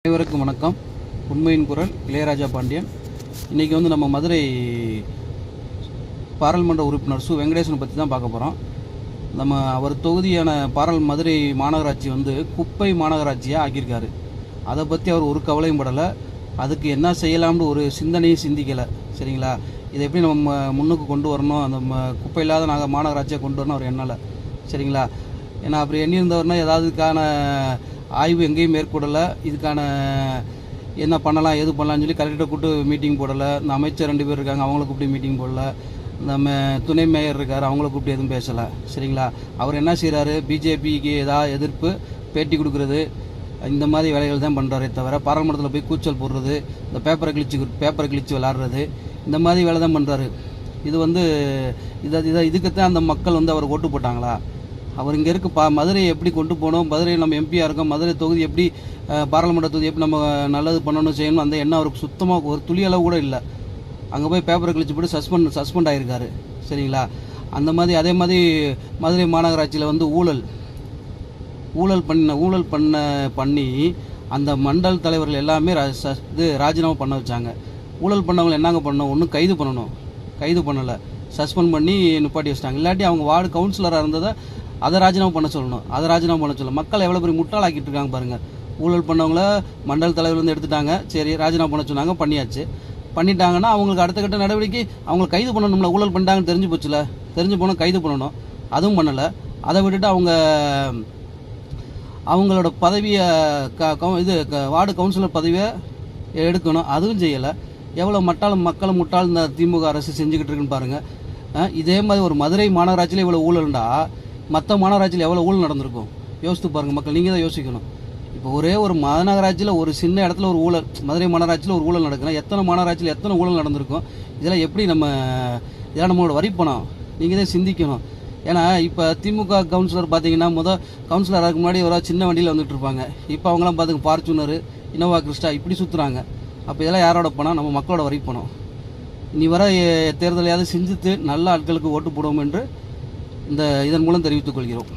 அனைவருக்கும் வணக்கம். உண்மையின் குரல் இளையராஜா பாண்டியன். இன்றைக்கி நம்ம மதுரை பாராளுமன்ற உறுப்பினர் சு வெங்கடேசனை பற்றி தான் பார்க்க போகிறோம். அவர் தொகுதியான மதுரை மாநகராட்சி குப்பை மாநகராட்சியாக ஆக்கியிருக்காரு. அதை பற்றி அவர் ஒரு கவலையும் படலை. அதுக்கு என்ன செய்யலாம்னு ஒரு சிந்தனையும் சிந்திக்கலை. சரிங்களா? இதை எப்படி நம்ம முன்னுக்கு கொண்டு வரணும், அந்த குப்பை இல்லாத மாநகராட்சியாக கொண்டு வரணும் அவர் எண்ணலை. சரிங்களா? ஏன்னா அப்படி எண்ணியிருந்தவர்னா ஏதாவது இதுக்கான ஆய்வு எங்கேயும் மேற்கொள்ளலை. இதுக்கான என்ன பண்ணலாம் எது பண்ணலாம்னு சொல்லி கலெக்டரை கூப்பிட்டு மீட்டிங் போடலை. இந்த அமைச்சர் 2 பேர் இருக்காங்க, அவங்கள கூப்பிட்டு மீட்டிங் போடலை. நம்ம துணை மேயர் இருக்கார், அவங்கள கூப்பிட்டு எதுவும் பேசலை. சரிங்களா? அவர் என்ன செய்கிறாரு, பிஜேபிக்கு ஏதாவது எதிர்ப்பு பேட்டி கொடுக்குறது, இந்த மாதிரி வேலைகள் தான் பண்ணுறாரே தவிர பாராளுமன்றத்தில் போய் கூச்சல் போடுறது, இந்த பேப்பரை கிழிச்சு விளாடுறது, இந்த மாதிரி வேலை தான் பண்ணுறாரு. இது இதுக்குத்தான் அந்த மக்கள் அவர் ஓட்டு போட்டாங்களா? அவர் இங்கே இருக்க மதுரையை எப்படி கொண்டு போகணும், மதுரையில் நம்ம எம்பியாக இருக்கோம், மதுரை தொகுதி எப்படி பாராளுமன்ற தொகுதி எப்படி நம்ம நல்லது பண்ணணும் செய்யணும், அந்த எண்ணம் அவருக்கு சுத்தமாக ஒரு துளி அளவு கூட இல்லை. அங்கே போய் பேப்பரை கிழிச்சு போட்டு சஸ்பெண்ட் ஆகிருக்காரு. சரிங்களா? அந்த மாதிரி அதே மாதிரி மதுரை மாநகராட்சியில் ஊழல் பண்ணி அந்த மண்டல் தலைவர்கள் எல்லாமே ராஜினாமா பண்ண வச்சாங்க. ஊழல் பண்ணவங்க என்னங்க பண்ணணும், ஒன்றும் கைது பண்ணலை, சஸ்பெண்ட் பண்ணி நிப்பாட்டி வச்சிட்டாங்க. இல்லாட்டி அவங்க வார்டு கவுன்சிலராக இருந்ததை அதை ராஜினாமா பண்ண சொல்லணும். மக்கள் எவ்வளோ பெரிய முட்டாளாக்கிட்டு இருக்காங்க பாருங்கள். ஊழல் பண்ணவங்கள மண்டல் தலைவர் எடுத்துட்டாங்க, சரி ராஜினாமா பண்ண சொன்னாங்க, பண்ணிட்டாங்கன்னா அவங்களுக்கு அடுத்த கட்ட நடவடிக்கை அவங்க கைது பண்ணணும்ல. ஊழல் பண்ணிட்டாங்கன்னு தெரிஞ்சு போனால் கைது பண்ணணும். அதுவும் பண்ணலை. அதை விட்டுட்டு அவங்களோட பதவியை வார்டு கவுன்சிலர் பதவியை எடுக்கணும், அதுவும் செய்யலை. எவ்வளோ மக்களை முட்டாள் இந்த திமுக அரசு செஞ்சுக்கிட்டு இருக்குன்னு பாருங்கள். இதே மாதிரி ஒரு மதுரை மாநகராட்சியில் இவ்வளோ ஊழல்ண்டா மற்ற மாநகராட்சியில் எவ்வளோ ஊழல் நடந்திருக்கும் யோசித்து பாருங்கள் மக்கள். நீங்கள் தான் யோசிக்கணும். இப்போ ஒரே ஒரு மாநகராட்சியில் ஒரு சின்ன இடத்துல ஒரு ஊழல், மதுரை மாநகராட்சியில் ஒரு ஊழல் நடக்குதுன்னா எத்தனை மாநகராட்சியில் எத்தனை ஊழல் நடந்திருக்கும்? இதெல்லாம் எப்படி இதெல்லாம் நம்மளோட வரிப்பணம். நீங்கள் தான் சிந்திக்கணும். ஏன்னா இப்போ திமுக கவுன்சிலர் பார்த்தீங்கன்னா கவுன்சிலருக்கு முன்னாடி ஒரு சின்ன வண்டியில் வந்துட்டு இருப்பாங்க. இப்போ அவங்களாம் பார்த்துங்க ஃபார்ச்சுனர், இனோவா கிறிஸ்டா இப்படி சுற்றுறாங்க. அப்போ இதெல்லாம் யாரோட பணம்? நம்ம மக்களோட வரிப்பணம். இனி வர தேர்தலையாவது சிந்தித்து நல்ல ஆட்களுக்கு ஓட்டு போடுவோம் என்று இதன் மூலம் தெரிவித்துக் கொள்கிறோம்.